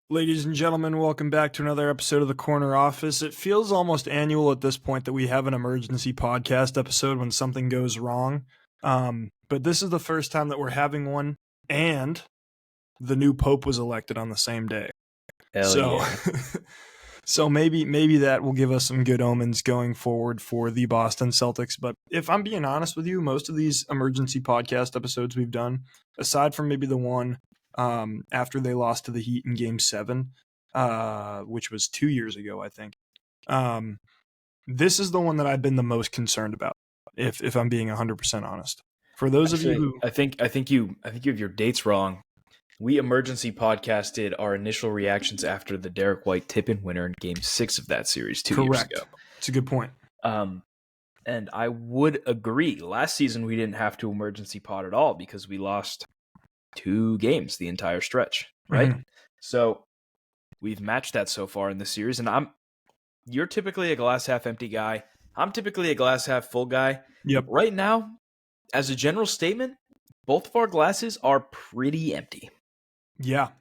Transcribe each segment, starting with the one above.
Ladies and gentlemen, welcome back to another episode of the Corner Office. It feels almost annual at this point that we have an emergency podcast episode when something goes wrong. But this is the first time that we're having one, and the new pope was elected on the same day. Hell so, yeah. so maybe that will give us some good omens going forward for the Boston Celtics. But if I'm being honest with you, most of these emergency podcast episodes we've done, aside from maybe the one after they lost to the Heat in Game 7, which was 2 years ago, I think. This is the one that I've been the most concerned about, if I'm being 100% honest. For those of you who... I think you have your dates wrong. We emergency podcasted our initial reactions after the Derek White tip-in winner in Game 6 of that series 2 years ago. It's a good point. And I would agree. Last season, we didn't have to emergency pod at all because we lost 2 games the entire stretch, right? Mm-hmm. So we've matched that so far in the series, and you're typically a glass half empty guy. I'm typically a glass half full guy. Yep. Right now, as a general statement, both of our glasses are pretty empty. Yeah.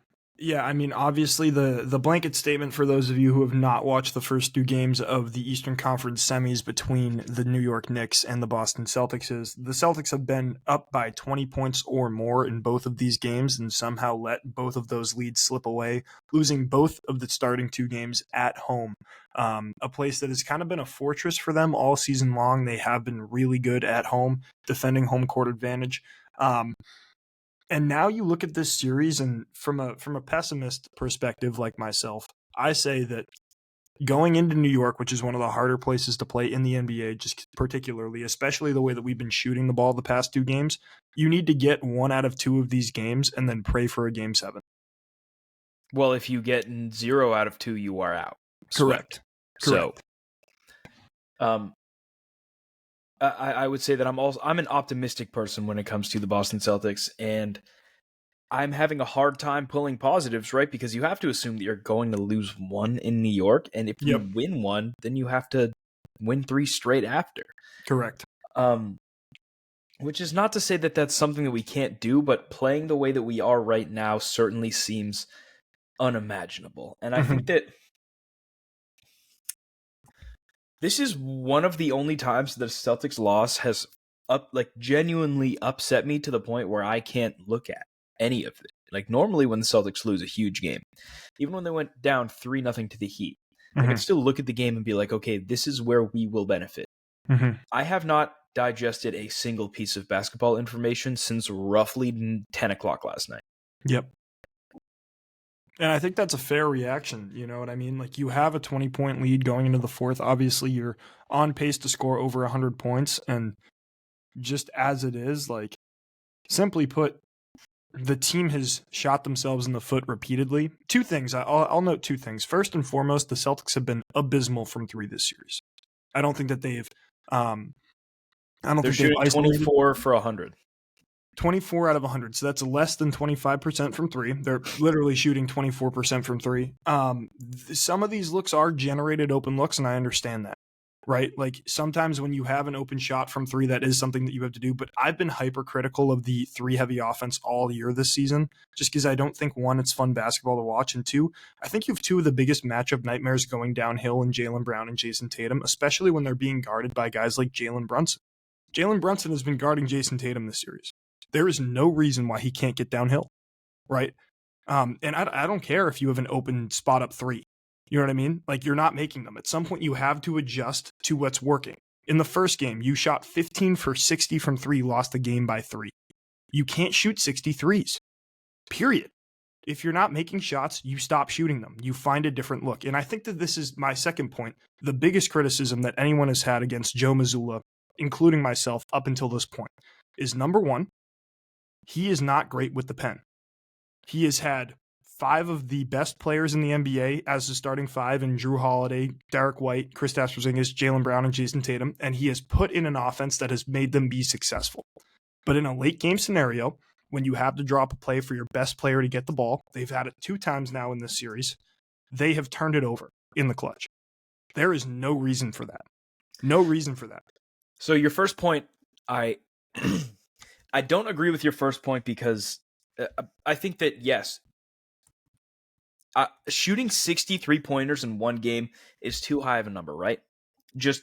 I mean, obviously the blanket statement for those of you who have not watched the first 2 games of the Eastern Conference semis between the New York Knicks and the Boston Celtics is the Celtics have been up by 20 points or more in both of these games and somehow let both of those leads slip away, losing both of the starting 2 games at home. A place that has kind of been a fortress for them all season long. They have been really good at home, defending home court advantage. And now you look at this series, and from a pessimist perspective like myself, I say that going into New York, which is one of the harder places to play in the NBA, just particularly, especially the way that we've been shooting the ball the past 2 games, you need to get 1 out of 2 of these games and then pray for a Game 7. Well, if you get 0 out of 2, you are out. Correct. So, I would say that I'm an optimistic person when it comes to the Boston Celtics, and I'm having a hard time pulling positives, right? Because you have to assume that you're going to lose 1 in New York, and if you win 1, then you have to win 3 straight after. Correct. Which is not to say that that's something that we can't do, but playing the way that we are right now certainly seems unimaginable. And I think that this is one of the only times that a Celtics loss has genuinely upset me to the point where I can't look at any of it. Like normally when the Celtics lose a huge game, even when they went down 3-0 to the Heat, I can still look at the game and be like, okay, this is where we will benefit. I have not digested a single piece of basketball information since roughly 10 o'clock last night. Yep. And I think that's a fair reaction. You know what I mean? Like you have a 20-point lead going into the 4th. Obviously, you're on pace to score over 100 points. And just as it is, like simply put, the team has shot themselves in the foot repeatedly. 2 things. I'll note 2 things. First and foremost, the Celtics have been abysmal from 3 this series. I don't think that they've. They're shooting 24 for 100. 24 out of 100. So that's less than 25% from 3. They're literally shooting 24% from 3. Some of these looks are generated open looks, and I understand that, right? Like sometimes when you have an open shot from 3, that is something that you have to do. But I've been hypercritical of the 3-heavy offense all year this season, just because I don't think, 1, it's fun basketball to watch, and 2, I think you have 2 of the biggest matchup nightmares going downhill in Jaylen Brown and Jason Tatum, especially when they're being guarded by guys like Jalen Brunson. Jalen Brunson has been guarding Jason Tatum this series. There is no reason why he can't get downhill, right? And I don't care if you have an open spot up 3. You know what I mean? Like you're not making them. At some point, you have to adjust to what's working. In the first game, you shot 15 for 60 from 3, lost the game by 3. You can't shoot 63s, period. If you're not making shots, you stop shooting them. You find a different look. And I think that this is my second point. The biggest criticism that anyone has had against Joe Mazzulla, including myself up until this point, is number 1, he is not great with the pen. He has had 5 of the best players in the NBA as the starting 5 in Drew Holiday, Derek White, Kristaps Porzingis, Jaylen Brown, and Jason Tatum, and he has put in an offense that has made them be successful. But in a late game scenario, when you have to drop a play for your best player to get the ball, they've had it 2 times now in this series, they have turned it over in the clutch. There is no reason for that. No reason for that. So your first point, I don't agree with your first point because I think that, yes, Shooting 63 pointers in one game is too high of a number, right? Just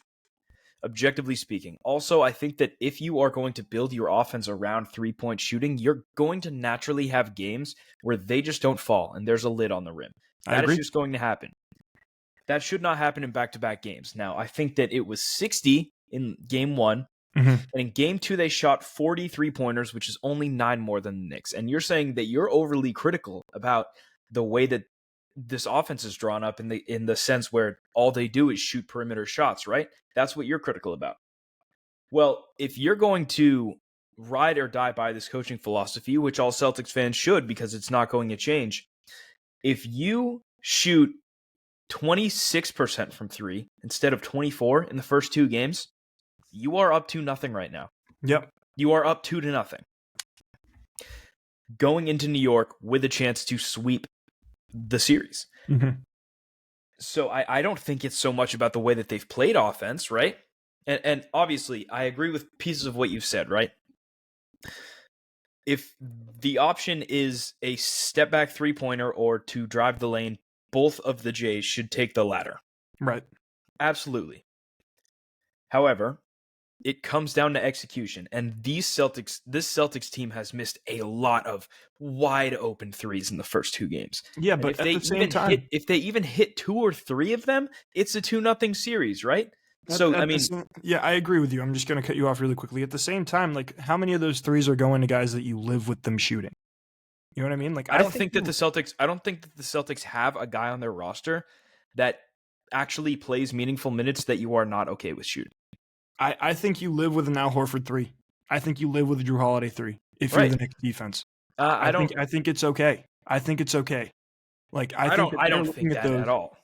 objectively speaking. Also, I think that if you are going to build your offense around 3-point shooting, you're going to naturally have games where they just don't fall and there's a lid on the rim. That is just going to happen. That should not happen in back-to-back games. Now, I think that it was 60 in game 1, and in game 2 they shot 43 pointers, which is only 9 more than the Knicks. And you're saying that you're overly critical about the way that this offense is drawn up in the sense where all they do is shoot perimeter shots, right? That's what you're critical about. Well, if you're going to ride or die by this coaching philosophy, which all Celtics fans should because it's not going to change, if you shoot 26% from 3 instead of 24 in the first 2 games, you are up 2-0 right now. Yep. You are up 2-0. Going into New York with a chance to sweep the series. So I don't think it's so much about the way that they've played offense, right? And obviously, I agree with pieces of what you've said, right? If the option is a step-back three-pointer or to drive the lane, both of the Jays should take the latter. Right. Absolutely. However, it comes down to execution, and this Celtics team has missed a lot of wide open threes in the first 2 games. Yeah, and but at the same time, if they even hit 2 or 3 of them, it's a 2-0 series, right? I agree with you. I'm just going to cut you off really quickly. At the same time, like, how many of those threes are going to guys that you live with them shooting? You know what I mean? Like, I don't think that the Celtics have a guy on their roster that actually plays meaningful minutes that you are not okay with shooting. I think you live with an Al Horford 3. I think you live with a Drew Holiday 3 if you're the Knicks defense. I think it's okay. I think it's okay. Like, I don't think that at all.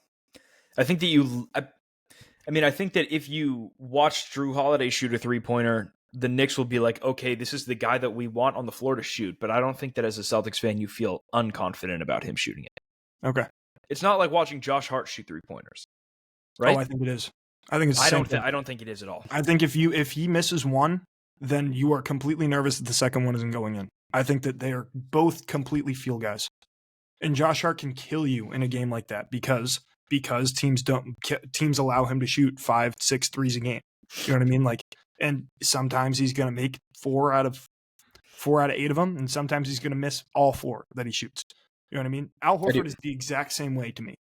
I think that I think that if you watch Drew Holiday shoot a 3-pointer, the Knicks will be like, okay, this is the guy that we want on the floor to shoot. But I don't think that as a Celtics fan, you feel unconfident about him shooting it. Okay. It's not like watching Josh Hart shoot 3-pointers, right? Oh, I think it is. I think it's. I don't think it is at all. I think if he misses one, then you are completely nervous that the second one isn't going in. I think that they are both completely field guys, and Josh Hart can kill you in a game like that because teams allow him to shoot 5-6 threes a game. You know what I mean? Like, and sometimes he's going to make 4 out of 8 of them, and sometimes he's going to miss all 4 that he shoots. You know what I mean? Al Horford is the exact same way to me.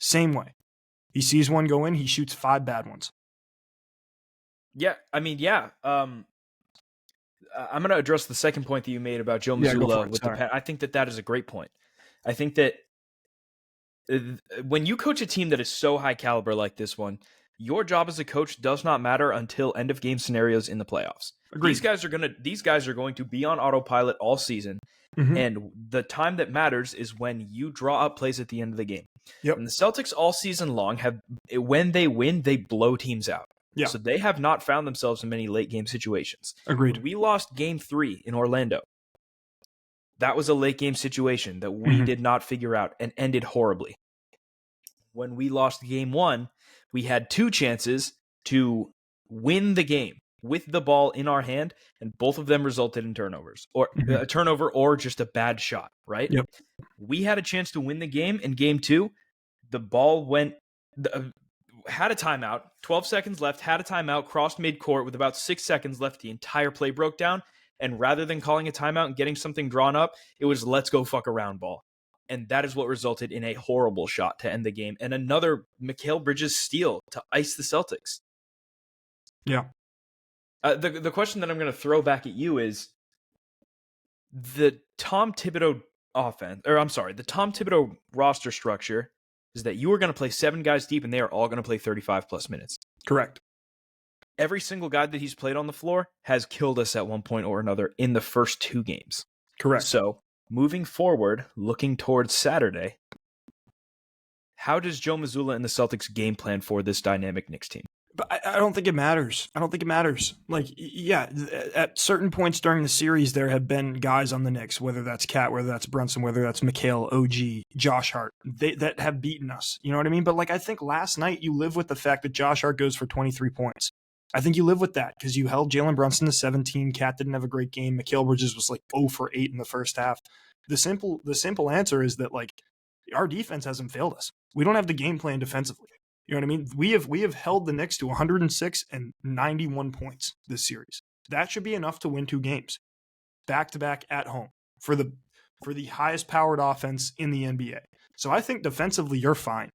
Same way. He sees one go in, he shoots 5 bad ones. Yeah, I mean, yeah. I'm going to address the second point that you made about Joe Mazzulla with the pen. I think that is a great point. I think that when you coach a team that is so high caliber like this one, your job as a coach does not matter until end of game scenarios in the playoffs. Agreed. These guys are going to be on autopilot all season, and the time that matters is when you draw up plays at the end of the game. Yep. And the Celtics all season long when they win, they blow teams out. Yeah. So they have not found themselves in many late game situations. Agreed. When we lost game 3 in Orlando, that was a late game situation that we did not figure out and ended horribly. When we lost game 1, we had 2 chances to win the game with the ball in our hand, and both of them resulted in turnovers, or a turnover or just a bad shot, right? Yep. We had a chance to win the game in game 2. The ball had a timeout, 12 seconds left, had a timeout, crossed midcourt with about 6 seconds left. The entire play broke down, and rather than calling a timeout and getting something drawn up, it was let's go fuck around ball. And that is what resulted in a horrible shot to end the game and another Mikal Bridges steal to ice the Celtics. Yeah. The question that I'm going to throw back at you is the Tom Thibodeau roster structure is that you are going to play 7 guys deep and they are all going to play 35 plus minutes. Correct. Every single guy that he's played on the floor has killed us at one point or another in the first 2 games. Correct. So moving forward, looking towards Saturday, how does Joe Mazzulla and the Celtics game plan for this dynamic Knicks team? But I don't think it matters. Like, yeah, at certain points during the series, there have been guys on the Knicks, whether that's Cat, whether that's Brunson, whether that's Mikal, OG, Josh Hart, that have beaten us. You know what I mean? But, like, I think last night you live with the fact that Josh Hart goes for 23 points. I think you live with that because you held Jalen Brunson to 17. Cat didn't have a great game. Mikal Bridges was like 0 for 8 in the first half. The simple answer is that, like, our defense hasn't failed us. We don't have the game plan defensively. You know what I mean? We have held the Knicks to 106 and 91 points this series. That should be enough to win 2 games back to back at home for the highest powered offense in the NBA. So I think defensively you're fine.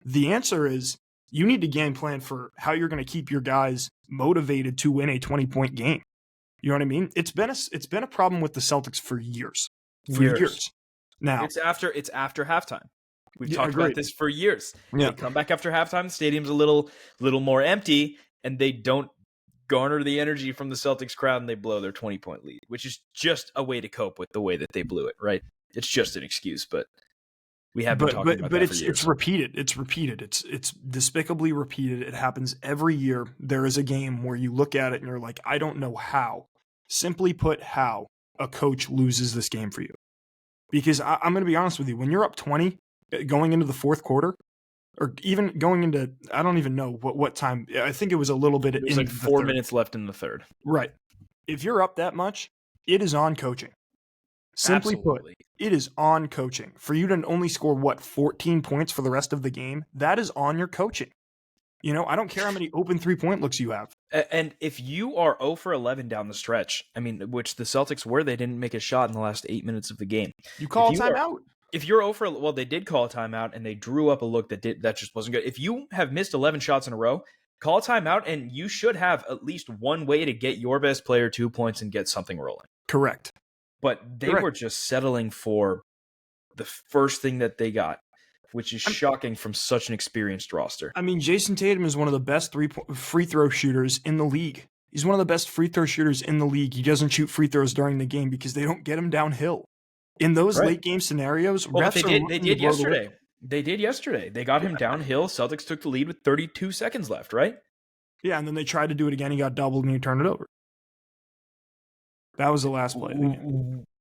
The answer is you need to game plan for how you're going to keep your guys motivated to win a 20-point game. You know what I mean? It's been a problem with the Celtics for years. Now it's after halftime. We've Yeah, talked agreed. about this for years. Yeah. They come back after halftime, the stadium's a little more empty, and they don't garner the energy from the Celtics crowd, and they blow their 20-point lead, which is just a way to cope with the way that they blew it, right? It's just an excuse, but we have been talking about that for years. It's repeated. It's despicably repeated. It happens every year. There is a game where you look at it and you're like, I don't know how. Simply put, how a coach loses this game for you. Because I'm going to be honest with you, when you're up 20 going into the fourth quarter, or even going into, I don't even know what time. I think it was a little bit. It was like 4 minutes left in the third. Right. If you're up that much, it is on coaching. Simply put, it is on coaching. For you to only score, 14 points for the rest of the game, that is on your coaching. You know, I don't care how many open 3-point looks you have. And if you are 0 for 11 down the stretch, I mean, which the Celtics were, they didn't make a shot in the last 8 minutes of the game. You call a timeout. If you're 0 for, well, they did call a timeout, and they drew up a look that just wasn't good. If you have missed 11 shots in a row, call a timeout, and you should have at least one way to get your best player 2 points and get something rolling. Correct. But they were just settling for the first thing that they got, which is shocking from such an experienced roster. I mean, Jason Tatum is one of the best free throw shooters in the league. He's one of the best free throw shooters in the league. He doesn't shoot free throws during the game because they don't get him downhill. In those late game scenarios, they did yesterday. They did yesterday. They got him downhill. Celtics took the lead with 32 seconds left, right? Yeah, and then they tried to do it again. He got doubled and he turned it over. That was the last play.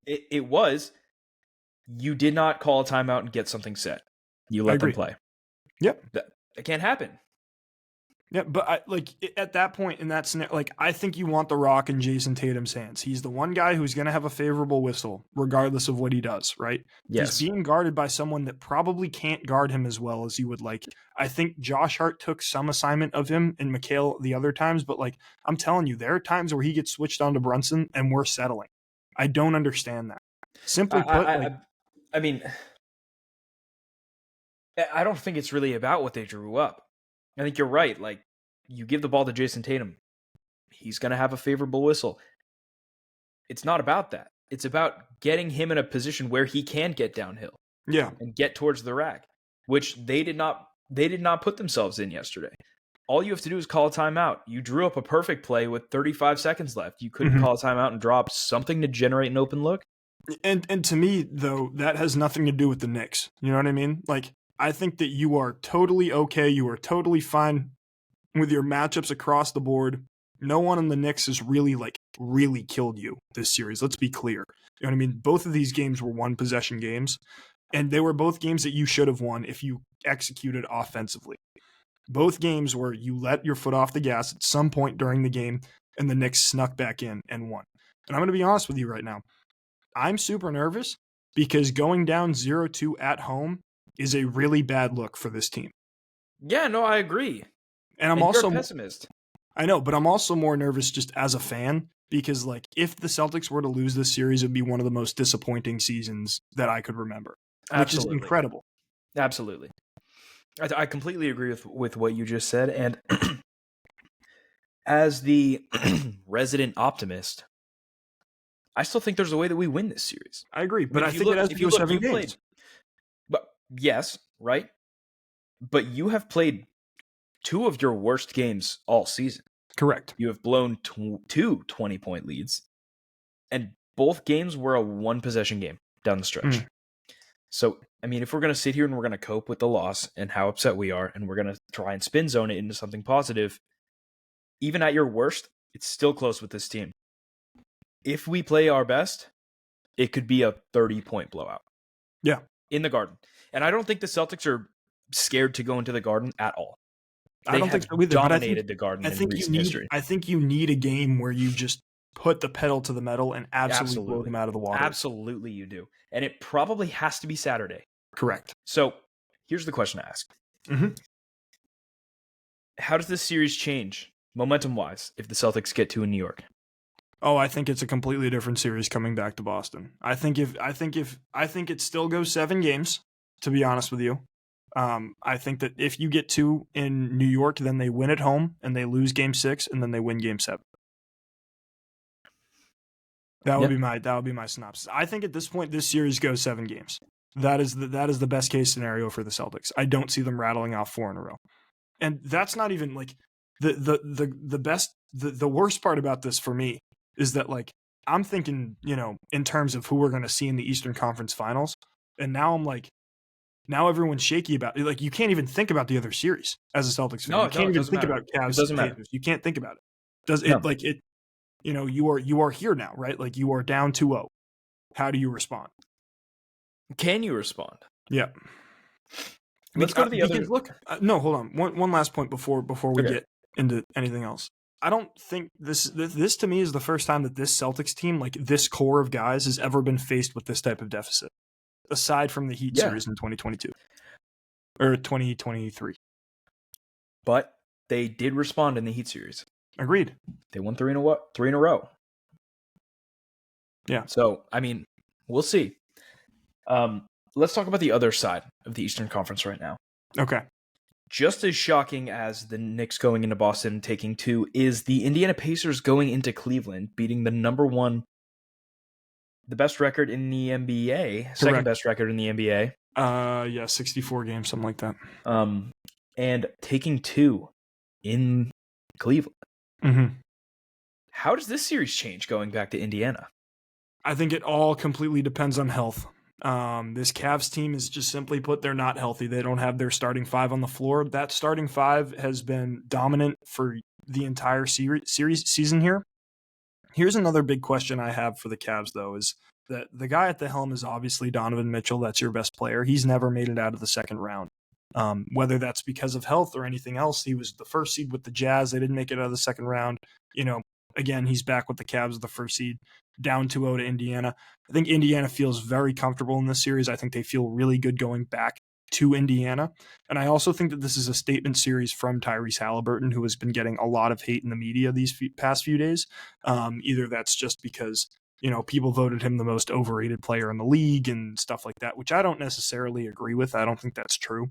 It was. You did not call a timeout and get something set. You let them play. Yep. That can't happen. Yeah, but at that point in that scenario, I think you want the rock in Jason Tatum's hands. He's the one guy who's going to have a favorable whistle, regardless of what he does, right? Yes. He's being guarded by someone that probably can't guard him as well as you would like. I think Josh Hart took some assignment of him and Mikal the other times, but I'm telling you, there are times where he gets switched on to Brunson and we're settling. I don't understand that. Simply put, I mean, I don't think it's really about what they drew up. I think you're right. You give the ball to Jason Tatum, he's going to have a favorable whistle. It's not about that. It's about getting him in a position where he can get downhill. Yeah. And get towards the rack, which they did not put themselves in yesterday. All you have to do is call a timeout. You drew up a perfect play with 35 seconds left. You couldn't call a timeout and drop something to generate an open look. And to me, though, that has nothing to do with the Knicks. You know what I mean? I think that you are totally okay. You are totally fine with your matchups across the board. No one in the Knicks has really killed you this series. Let's be clear. You know what I mean? Both of these games were one possession games, and they were both games that you should have won if you executed offensively. Both games where you let your foot off the gas at some point during the game, and the Knicks snuck back in and won. And I'm going to be honest with you right now. I'm super nervous because going down 0-2 at home is a really bad look for this team. Yeah, no, I agree. And I'm also a pessimist. I know, but I'm also more nervous just as a fan because if the Celtics were to lose this series, it would be one of the most disappointing seasons that I could remember, which is incredible. Absolutely. I completely agree with what you just said. And as the resident optimist, I still think there's a way that we win this series. I agree, but I think it has to do with 7 games. But yes, right? But you have played 2 of your worst games all season. Correct. You have blown 2 20-point leads, and both games were a 1-possession game down the stretch. So, I mean, if we're going to sit here and we're going to cope with the loss and how upset we are, and we're going to try and spin zone it into something positive, even at your worst, it's still close with this team. If we play our best, it could be a 30-point blowout. Yeah. In the Garden. And I don't think the Celtics are scared to go into the Garden at all. I don't think so either. Dominated the Garden in recent history. I think you need a game where you just put the pedal to the metal and absolutely blow them out of the water. Absolutely you do. And it probably has to be Saturday. Correct. So here's the question I ask. Mm-hmm. How does this series change momentum-wise if the Celtics get to in New York? Oh, I think it's a completely different series coming back to Boston. I think it still goes 7 games, to be honest with you. I think that if you get 2 in New York, then they win at home and they lose game 6 and then they win game 7. That would be my synopsis. I think at this point this series goes 7 games. That is the best case scenario for the Celtics. I don't see them rattling off 4 in a row. And that's not even like the worst part about this for me is that like I'm thinking, in terms of who we're going to see in the Eastern Conference Finals, and now I'm like, now everyone's shaky about it. Like you can't even think about the other series as a Celtics fan. You can't even think about Cavs. It doesn't matter. You can't think about it. Does it like it? You are here now, right? Like you are down 2-0. How do you respond? Can you respond? Yeah. Let's go to the other. Look, no, hold on. One last point before we get into anything else. I don't think this to me is the first time that this Celtics team, like this core of guys, has ever been faced with this type of deficit, aside from the Heat series in 2022 or 2023. But they did respond in the Heat series. Agreed. They won 3 in a row. Yeah. So I mean, we'll see. Let's talk about the other side of the Eastern Conference right now. Okay. Just as shocking as the Knicks going into Boston and taking 2 is the Indiana Pacers going into Cleveland, beating the number 1, the best record in the NBA, Correct. Second best record in the NBA. 64 games, something like that. And taking 2 in Cleveland. Mm-hmm. How does this series change going back to Indiana? I think it all completely depends on health. This Cavs team is just simply put, they're not healthy. They don't have their starting 5 on the floor. That starting 5 has been dominant for the entire season here. Here's another big question I have for the Cavs, though, is that the guy at the helm is obviously Donovan Mitchell. That's your best player. He's never made it out of the second round. Whether that's because of health or anything else, he was the first seed with the Jazz. They didn't make it out of the second round. Again, he's back with the Cavs, the first seed, down 2-0 to Indiana. I think Indiana feels very comfortable in this series. I think they feel really good going back to Indiana. And I also think that this is a statement series from Tyrese Halliburton, who has been getting a lot of hate in the media these past few days. Either that's just because, people voted him the most overrated player in the league and stuff like that, which I don't necessarily agree with. I don't think that's true.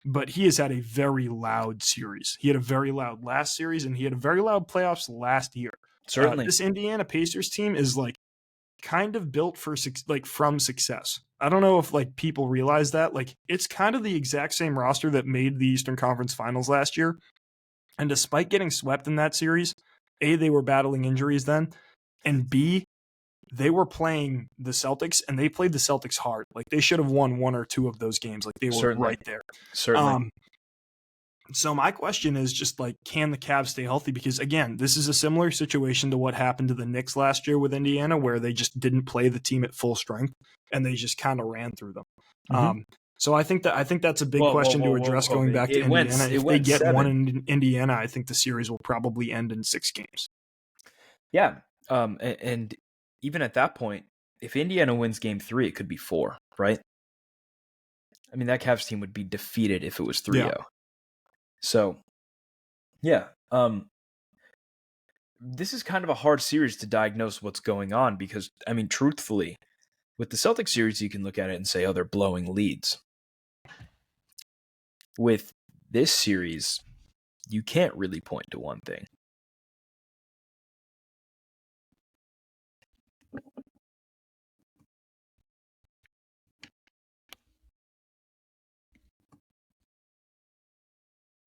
But he has had a very loud series. He had a very loud last series, and he had a very loud playoffs last year. Certainly. This Indiana Pacers team is like kind of built for from success. I don't know if like people realize that. Like it's kind of the exact same roster that made the Eastern Conference Finals last year. And despite getting swept in that series, A, they were battling injuries then, and B, they were playing the Celtics, and they played the Celtics hard. Like they should have won 1 or 2 of those games. Like they were right there. Certainly. So my question is just like, can the Cavs stay healthy? Because again, this is a similar situation to what happened to the Knicks last year with Indiana, where they just didn't play the team at full strength and they just kind of ran through them. Mm-hmm. So I think that's a big question to address going back to Indiana. If they get 7. 1 in Indiana, I think the series will probably end in 6 games. Yeah. And even at that point, if Indiana wins game 3, it could be 4, right? I mean, that Cavs team would be defeated if it was 3-0. Yeah. So, yeah. This is kind of a hard series to diagnose what's going on because, I mean, truthfully, with the Celtics series, you can look at it and say, oh, they're blowing leads. With this series, you can't really point to one thing.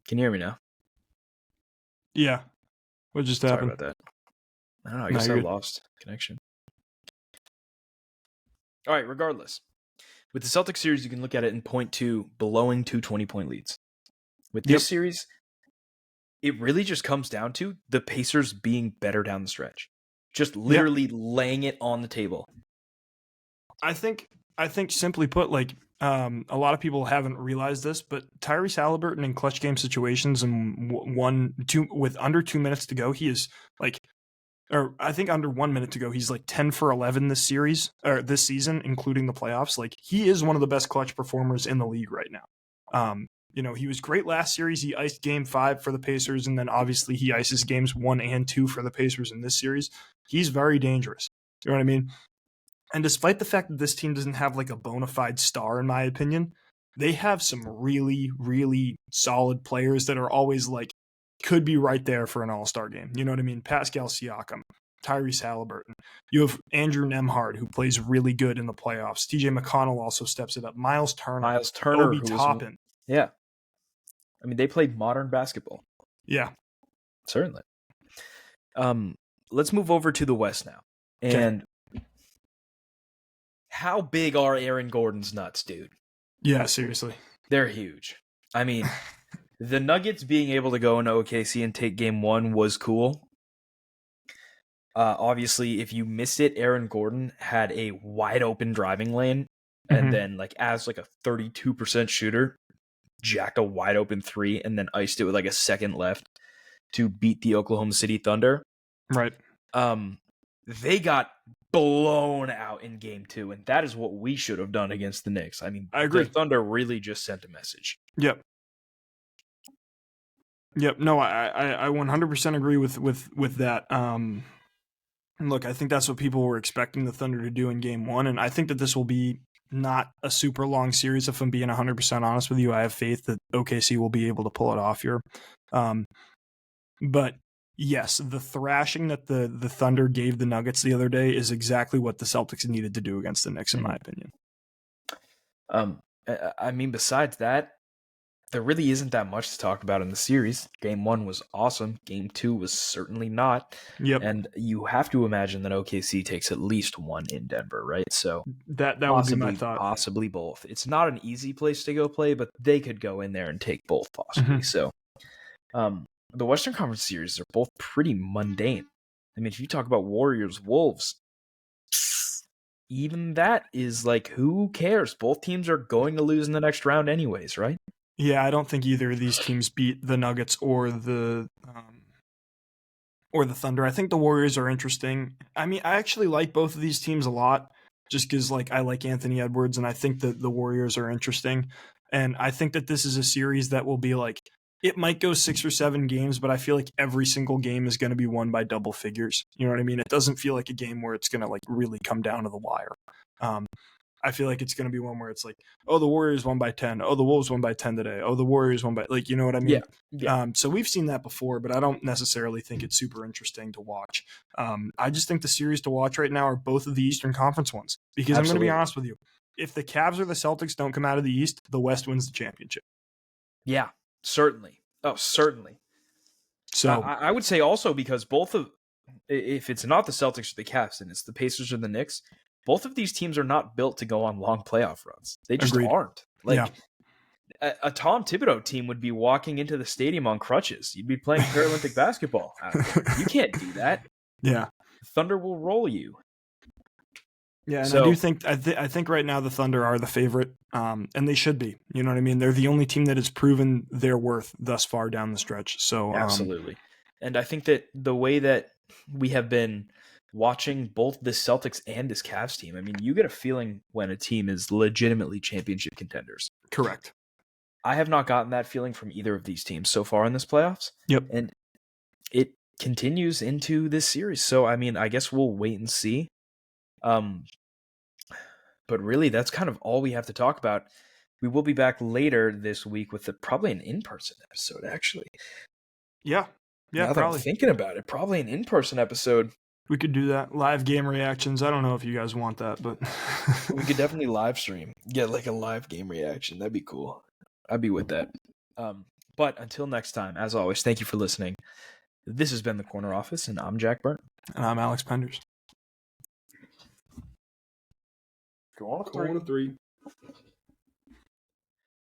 Can you hear me now? Yeah. What just happened? Sorry about that. I don't know. I guess I lost connection. All right, regardless. With the Celtics series, you can look at it and point to blowing 2 20-point leads. With this series, it really just comes down to the Pacers being better down the stretch. Just literally laying it on the table. I think simply put, like, a lot of people haven't realized this, but Tyrese Halliburton in clutch game situations and with under 2 minutes to go, he is like or I think under 1 minute to go, he's like 10 for 11 this season, including the playoffs. Like, he is one of the best clutch performers in the league right now. He was great last series. He iced game 5 for the Pacers, and then obviously he ices games 1 and 2 for the Pacers in this series. He's very dangerous. You know what I mean? And despite the fact that this team doesn't have like a bona fide star, in my opinion, they have some really, really solid players that are always like, could be right there for an all-star game. You know what I mean? Pascal Siakam, Tyrese Halliburton. You have Andrew Nembhard, who plays really good in the playoffs. TJ McConnell also steps it up. Miles Turner, Obi Toppin. Yeah. I mean, they played modern basketball. Yeah. Certainly. Let's move over to the West now. And how big are Aaron Gordon's nuts, dude? Yeah, seriously. They're huge. I mean, the Nuggets being able to go into OKC and take game 1 was cool. Obviously, if you missed it, Aaron Gordon had a wide open driving lane, and then like as like a 32% shooter, jacked a wide open 3 and then iced it with like a second left to beat the Oklahoma City Thunder. Right. They got blown out in game 2, and that is what we should have done against the Knicks. I mean, I agree. The Thunder really just sent a message. Yep. No, I 100% agree with that. Look, I think that's what people were expecting the Thunder to do in game 1, and I think that this will be not a super long series. If I'm being 100% honest with you, I have faith that OKC will be able to pull it off here. But yes, the thrashing that the Thunder gave the Nuggets the other day is exactly what the Celtics needed to do against the Knicks, in my opinion. I mean, besides that, there really isn't that much to talk about in the series. Game 1 was awesome. Game 2 was certainly not. Yep. And you have to imagine that OKC takes at least 1 in Denver, right? So that would be my thought. Possibly both. It's not an easy place to go play, but they could go in there and take both possibly. So the Western Conference series are both pretty mundane. I mean, if you talk about Warriors-Wolves, even that is like, who cares? Both teams are going to lose in the next round anyways, right? Yeah, I don't think either of these teams beat the Nuggets or the Thunder. I think the Warriors are interesting. I mean, I actually like both of these teams a lot, just because like I like Anthony Edwards, and I think that the Warriors are interesting. And I think that this is a series that will be like, it might go 6 or 7 games, but I feel like every single game is going to be won by double figures. You know what I mean? It doesn't feel like a game where it's going to like really come down to the wire. I feel like it's going to be one where it's like, oh, the Warriors won by 10. Oh, the Wolves won by 10 today. Oh, the Warriors won by, like, you know what I mean? Yeah. So we've seen that before, but I don't necessarily think it's super interesting to watch. I just think the series to watch right now are both of the Eastern Conference ones, because I'm going to be honest with you. If the Cavs or the Celtics don't come out of the East, the West wins the championship. Yeah, certainly. Oh, certainly. So I would say also, because if it's not the Celtics or the Cavs and it's the Pacers or the Knicks, both of these teams are not built to go on long playoff runs. They just aren't. Like, a Tom Thibodeau team would be walking into the stadium on crutches. You'd be playing Paralympic basketball. You can't do that. Yeah. Thunder will roll you. Yeah, and I do think I think right now the Thunder are the favorite, and they should be. You know what I mean? They're the only team that has proven their worth thus far down the stretch. So absolutely. And I think that the way that we have been watching both the Celtics and this Cavs team, I mean, you get a feeling when a team is legitimately championship contenders. Correct. I have not gotten that feeling from either of these teams so far in this playoffs. Yep. And it continues into this series. So, I mean, I guess we'll wait and see. But really, that's kind of all we have to talk about. We will be back later this week with probably an in-person episode, actually. Yeah. Yeah, now probably. That I'm thinking about it, probably an in-person episode. We could do that. Live game reactions. I don't know if you guys want that, but we could definitely live stream. Get like a live game reaction. That'd be cool. I'd be with that. But until next time, as always, thank you for listening. This has been The Corner Office, and I'm Jack Burton. And I'm Alex Penders. Go on a 3.